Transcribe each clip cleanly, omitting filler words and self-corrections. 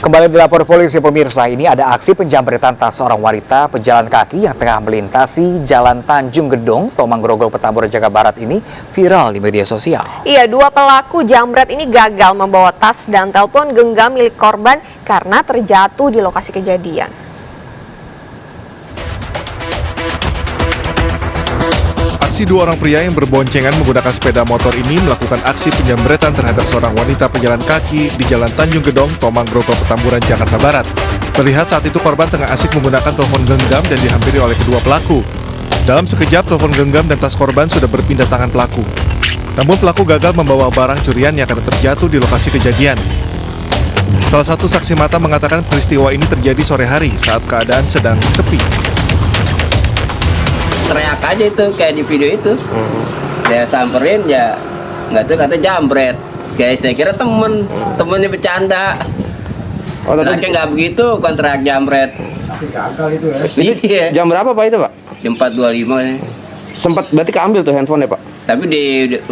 Kembali dilapor polisi pemirsa, ini ada aksi penjamretan tas seorang wanita pejalan kaki yang tengah melintasi Jalan Tanjung Gedong, Tomang Grogol, Petamburan, Jakarta Barat ini viral di media sosial. Iya, dua pelaku jambret ini gagal membawa tas dan telepon genggam milik korban karena terjatuh di lokasi kejadian. Aksi dua orang pria yang berboncengan menggunakan sepeda motor ini melakukan aksi penjambretan terhadap seorang wanita pejalan kaki di Jalan Tanjung Gedong, Tomang Grogol, Petamburan, Jakarta Barat. Terlihat saat itu korban tengah asik menggunakan telepon genggam dan dihampiri oleh kedua pelaku. Dalam sekejap, telepon genggam dan tas korban sudah berpindah tangan pelaku. Namun pelaku gagal membawa barang curiannya karena terjatuh di lokasi kejadian. Salah satu saksi mata mengatakan peristiwa ini terjadi sore hari saat keadaan sedang sepi. Teriak aja itu kayak di video itu. Saya samperin ya nggak tahu kata jambret. Kayak saya kira temennya bercanda. Oh, teriaknya nggak begitu, kan teriak jambret. Gagal itu ya. Iya. Jam berapa Pak itu Pak? Jam 4.25 ya. Sempat berarti keambil tuh handphone ya Pak? Tapi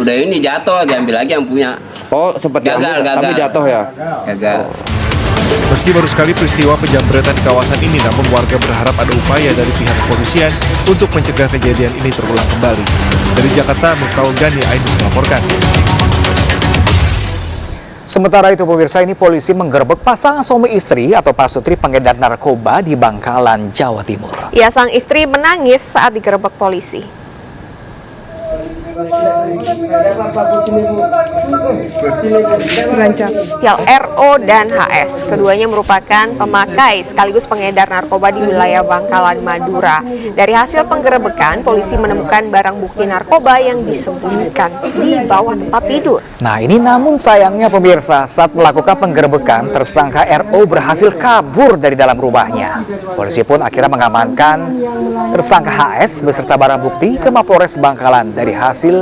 udah ini jatuh, diambil lagi yang punya. Oh sempat Gagal. tapi jatuh ya? Gagal. Meski baru sekali peristiwa penjambretan di kawasan ini, namun warga berharap ada upaya dari pihak kepolisian untuk mencegah kejadian ini terulang kembali. Dari Jakarta, Miftahul Gani, iNews melaporkan. Sementara itu pemirsa, ini polisi menggerebek pasangan suami istri atau pasutri pengedar narkoba di Bangkalan, Jawa Timur. Ya, sang istri menangis saat digerebek polisi. Inisial RO dan HS, keduanya merupakan pemakai sekaligus pengedar narkoba di wilayah Bangkalan, Madura. Dari hasil penggerebekan, polisi menemukan barang bukti narkoba yang disembunyikan di bawah tempat tidur. Nah ini namun sayangnya pemirsa, saat melakukan penggerebekan, tersangka RO berhasil kabur dari dalam rumahnya. Polisi pun akhirnya mengamankan tersangka HS beserta barang bukti ke Mapolres Bangkalan. Dari hasil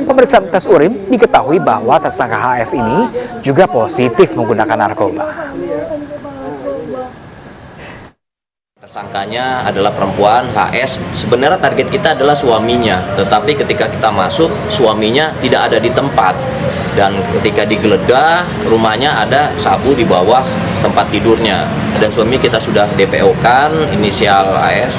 pemeriksaan tes urin diketahui bahwa tersangka HS ini juga positif menggunakan narkoba. Tersangkanya adalah perempuan HS. Sebenarnya target kita adalah suaminya, tetapi ketika kita masuk suaminya tidak ada di tempat, dan ketika digeledah rumahnya ada sabu di bawah tempat tidurnya, dan suami kita sudah DPO-kan inisial AS.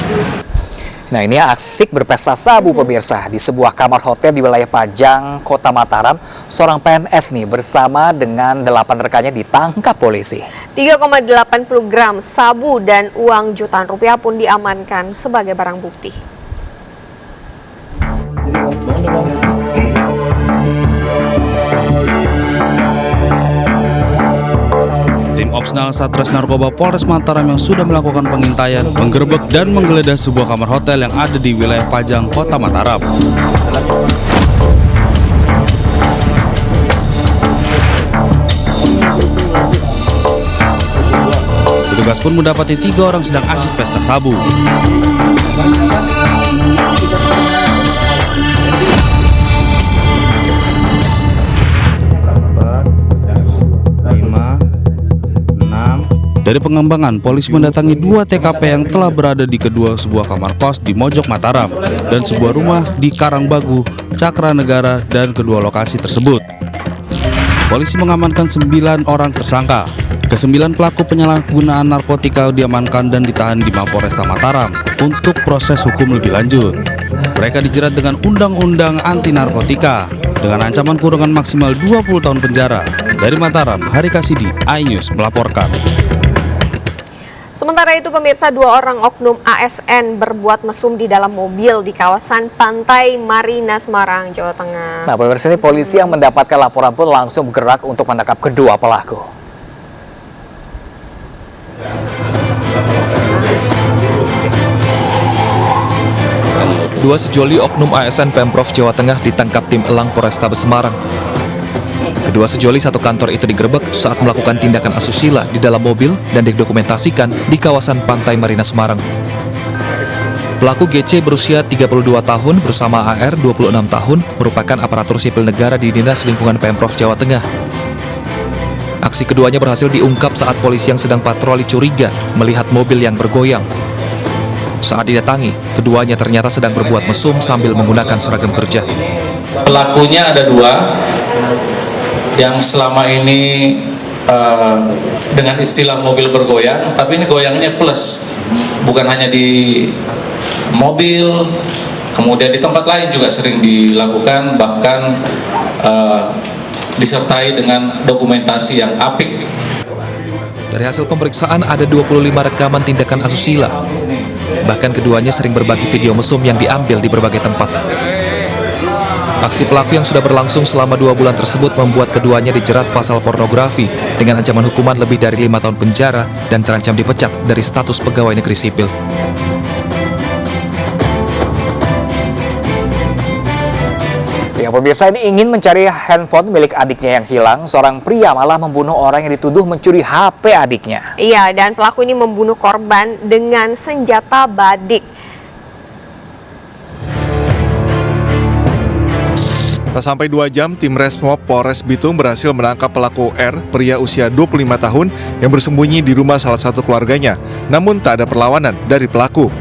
Nah ini asik berpesta sabu pemirsa di sebuah kamar hotel di wilayah Pajang, Kota Mataram. Seorang PNS nih bersama dengan 8 rekannya ditangkap polisi. 3,80 gram sabu dan uang jutaan rupiah pun diamankan sebagai barang bukti. Tim Opsnal Satres Narkoba Polres Mataram yang sudah melakukan pengintaian, menggerebek dan menggeledah sebuah kamar hotel yang ada di wilayah Pajang, Kota Mataram. Petugas pun mendapati 3 orang sedang asyik pesta sabu. Dari pengembangan, polisi mendatangi 2 TKP yang telah berada di kedua sebuah kamar kos di Mojok Mataram dan sebuah rumah di Karangbagu, Cakra Negara, dan kedua lokasi tersebut. Polisi mengamankan 9 orang tersangka. Ke-9 pelaku penyalahgunaan narkotika diamankan dan ditahan di Mapolresta Mataram untuk proses hukum lebih lanjut. Mereka dijerat dengan Undang-Undang Anti Narkotika dengan ancaman kurungan maksimal 20 tahun penjara. Dari Mataram, Hari Kasidi, iNews melaporkan. Sementara itu pemirsa, 2 orang oknum ASN berbuat mesum di dalam mobil di kawasan Pantai Marina, Semarang, Jawa Tengah. Nah pemirsa, ini polisi yang mendapatkan laporan pun langsung bergerak untuk menangkap kedua pelaku. Dua sejoli oknum ASN Pemprov Jawa Tengah ditangkap tim Elang Polrestabes Semarang. Kedua sejoli satu kantor itu digerebek saat melakukan tindakan asusila di dalam mobil dan didokumentasikan di kawasan Pantai Marina Semarang. Pelaku GC berusia 32 tahun bersama AR 26 tahun merupakan aparatur sipil negara di Dinas Lingkungan Pemprov Jawa Tengah. Aksi keduanya berhasil diungkap saat polisi yang sedang patroli curiga melihat mobil yang bergoyang. Saat didatangi, keduanya ternyata sedang berbuat mesum sambil menggunakan seragam kerja. Pelakunya ada 2 yang selama ini dengan istilah mobil bergoyang, tapi ini goyangnya plus, bukan hanya di mobil, kemudian di tempat lain juga sering dilakukan, bahkan disertai dengan dokumentasi yang apik. Dari hasil pemeriksaan ada 25 rekaman tindakan asusila. Bahkan keduanya sering berbagi video mesum yang diambil di berbagai tempat. Aksi pelaku yang sudah berlangsung selama 2 bulan tersebut membuat keduanya dijerat pasal pornografi dengan ancaman hukuman lebih dari 5 tahun penjara dan terancam dipecat dari status pegawai negeri sipil. Ya, pemirsa, ini ingin mencari handphone milik adiknya yang hilang, seorang pria malah membunuh orang yang dituduh mencuri HP adiknya. Iya, dan pelaku ini membunuh korban dengan senjata badik. Tak sampai 2 jam, tim Resmob Polres Bitung berhasil menangkap pelaku R, pria usia 25 tahun yang bersembunyi di rumah salah satu keluarganya, namun tak ada perlawanan dari pelaku.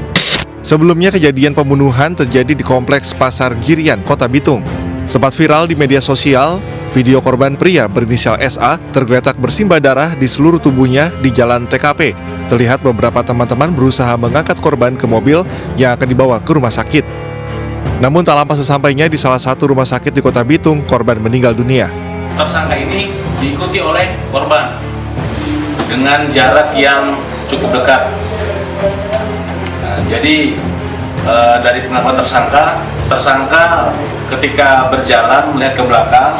Sebelumnya kejadian pembunuhan terjadi di Kompleks Pasar Girian, Kota Bitung. Sempat viral di media sosial, video korban pria berinisial SA tergeletak bersimbah darah di seluruh tubuhnya di jalan TKP. Terlihat beberapa teman-teman berusaha mengangkat korban ke mobil yang akan dibawa ke rumah sakit. Namun tak lama sesampainya di salah satu rumah sakit di Kota Bitung, korban meninggal dunia. Tersangka ini diikuti oleh korban dengan jarak yang cukup dekat. Jadi dari pengakuan tersangka ketika berjalan melihat ke belakang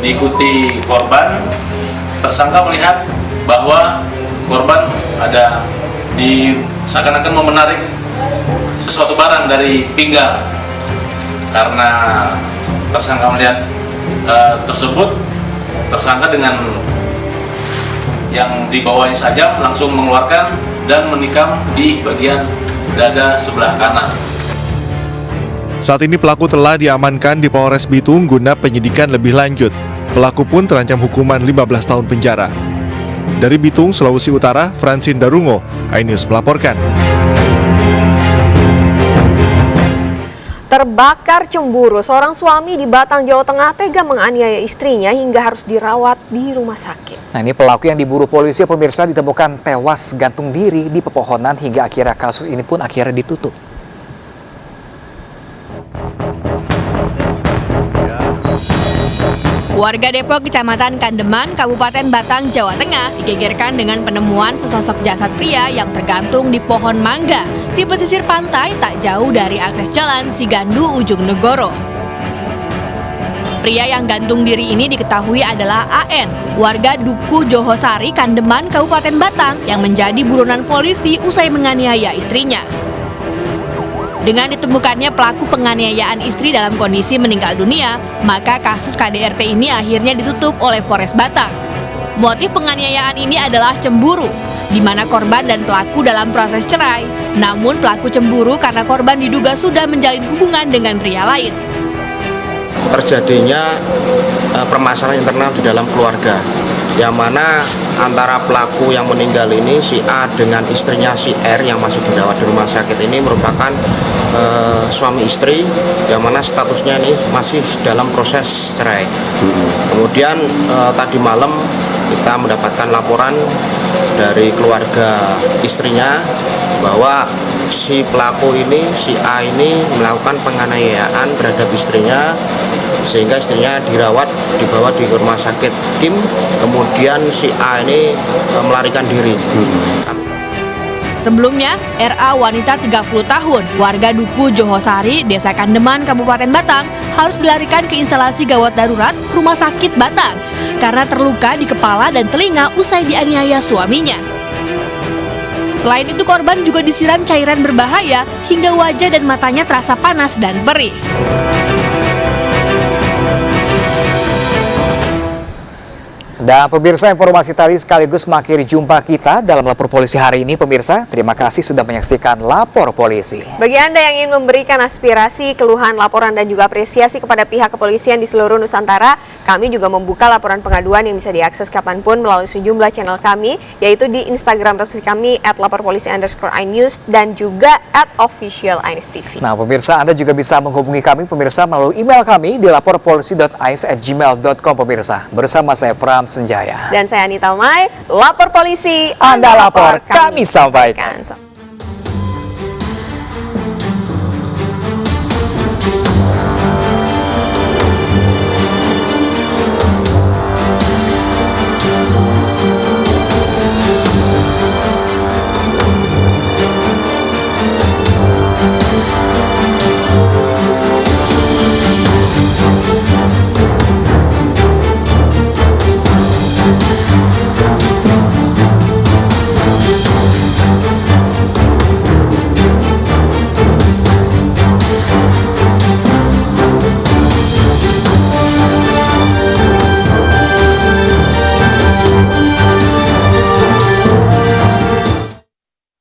diikuti korban, tersangka melihat bahwa korban ada seakan-akan mau menarik sesuatu barang dari pinggang. Karena tersangka melihat tersebut, tersangka dengan yang dibawanya saja langsung mengeluarkan dan menikam di bagian dada sebelah kanan. Saat ini pelaku telah diamankan di Polres Bitung guna penyidikan lebih lanjut. Pelaku pun terancam hukuman 15 tahun penjara. Dari Bitung, Sulawesi Utara, Francine Darungo, iNews melaporkan. Terbakar cemburu, seorang suami di Batang, Jawa Tengah tega menganiaya istrinya hingga harus dirawat di rumah sakit. Nah, ini pelaku yang diburu polisi, pemirsa, ditemukan tewas gantung diri di pepohonan hingga akhirnya kasus ini pun akhirnya ditutup. Warga Depok, Kecamatan Kandeman, Kabupaten Batang, Jawa Tengah digegerkan dengan penemuan sesosok jasad pria yang tergantung di pohon mangga di pesisir pantai tak jauh dari akses jalan Sigandu Ujung Negoro. Pria yang gantung diri ini diketahui adalah AN, warga Duku Johosari, Kandeman, Kabupaten Batang yang menjadi buronan polisi usai menganiaya istrinya. Dengan ditemukannya pelaku penganiayaan istri dalam kondisi meninggal dunia, maka kasus KDRT ini akhirnya ditutup oleh Polres Batang. Motif penganiayaan ini adalah cemburu, di mana korban dan pelaku dalam proses cerai. Namun pelaku cemburu karena korban diduga sudah menjalin hubungan dengan pria lain. Terjadinya permasalahan internal di dalam keluarga, yang mana antara pelaku yang meninggal ini si A dengan istrinya si R yang masih dirawat di rumah sakit ini merupakan suami istri, yang mana statusnya ini masih dalam proses cerai. Kemudian tadi malam kita mendapatkan laporan dari keluarga istrinya bahwa si pelaku ini, si A ini melakukan penganiayaan terhadap istrinya, sehingga istrinya dibawa di rumah sakit Kim, kemudian si A ini melarikan diri. Sebelumnya, RA wanita 30 tahun, warga Duku Johosari, Desa Kandeman, Kabupaten Batang, harus dilarikan ke instalasi gawat darurat Rumah Sakit Batang karena terluka di kepala dan telinga usai dianiaya suaminya. Selain itu, korban juga disiram cairan berbahaya hingga wajah dan matanya terasa panas dan perih. Dan pemirsa, informasi tadi sekaligus mengakhiri jumpa kita dalam Lapor Polisi hari ini. Pemirsa, terima kasih sudah menyaksikan Lapor Polisi. Bagi Anda yang ingin memberikan aspirasi, keluhan, laporan, dan juga apresiasi kepada pihak kepolisian di seluruh Nusantara, kami juga membuka laporan pengaduan yang bisa diakses kapanpun melalui sejumlah channel kami, yaitu di Instagram resmi kami @laporpolisi_inews dan juga @official_inews_tv. Nah, pemirsa, Anda juga bisa menghubungi kami, pemirsa, melalui email kami di laporpolisi.ais@gmail.com, pemirsa. Bersama saya, Pram Senjaya. Dan saya Anita Mai, lapor polisi, Anda lapor, kami sampaikan.